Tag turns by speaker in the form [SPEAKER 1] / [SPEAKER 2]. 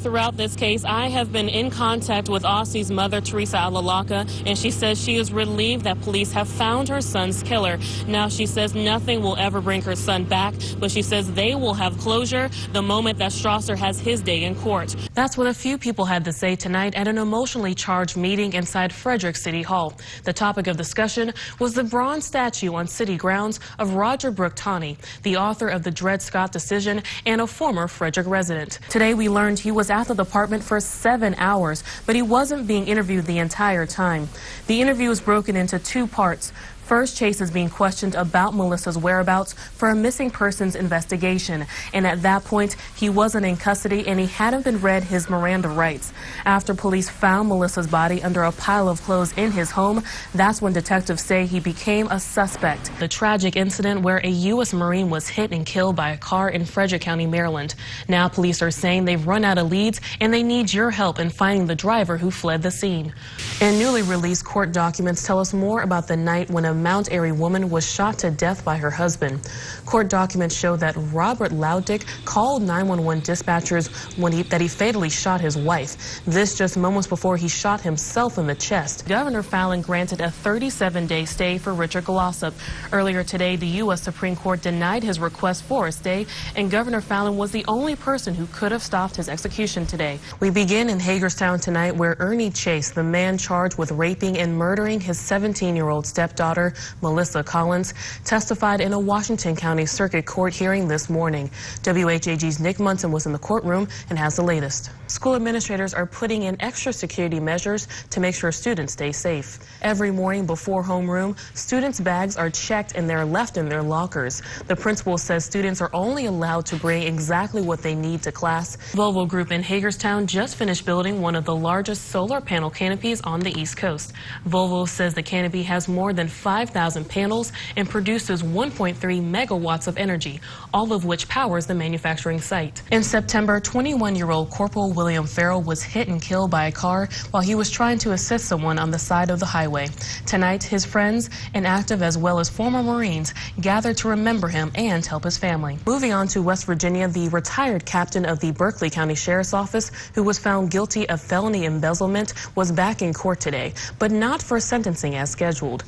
[SPEAKER 1] Throughout this case, I have been in contact with Aussie's mother, Teresa Alalaka, and she says she is relieved that police have found her son's killer. Now, she says nothing will ever bring her son back, but she says they will have closure the moment that Strasser has his day in court. That's what a few people had to say tonight at an emotionally charged meeting inside Frederick City Hall. The topic of discussion was the bronze statue on city grounds of Roger Brooke Taney, the author of the Dred Scott decision and a former Frederick resident. Today, we learned he was at the department for 7 hours, but he wasn't being interviewed the entire time. The interview was broken into 2 parts. First, Chase is being questioned about Melissa's whereabouts for a missing persons investigation. And at that point, he wasn't in custody and he hadn't been read his Miranda rights. After police found Melissa's body under a pile of clothes in his home, that's when detectives say he became a suspect. The tragic incident where a U.S. Marine was hit and killed by a car in Frederick County, Maryland. Now police are saying they've run out of leads and they need your help in finding the driver who fled the scene. And newly released court documents tell us more about the night when a Mount Airy woman was shot to death by her husband. Court documents show that Robert Louddick called 911 dispatchers that he fatally shot his wife. This just moments before he shot himself in the chest. Governor Fallin granted a 37-day stay for Richard Glossop. Earlier today, the U.S. Supreme Court denied his request for a stay, and Governor Fallin was the only person who could have stopped his execution today. We begin in Hagerstown tonight, where Ernie Chase, the man charged with raping and murdering his 17-year-old stepdaughter, Melissa Collins, testified in a Washington County Circuit Court hearing this morning. WHAG's Nick Munson was in the courtroom and has the latest. School administrators are putting in extra security measures to make sure students stay safe. Every morning before homeroom, students' bags are checked and they're left in their lockers. The principal says students are only allowed to bring exactly what they need to class. Volvo Group in Hagerstown just finished building one of the largest solar panel canopies on the East Coast. Volvo says the canopy has more than 5,000 panels and produces 1.3 megawatts of energy, all of which powers the manufacturing site. In September, 21-year-old Corporal William Farrell was hit and killed by a car while he was trying to assist someone on the side of the highway. Tonight, his friends and active as well as former Marines gathered to remember him and help his family. Moving on to West Virginia, the retired captain of the Berkeley County Sheriff's Office, who was found guilty of felony embezzlement, was back in court today, but not for sentencing as scheduled.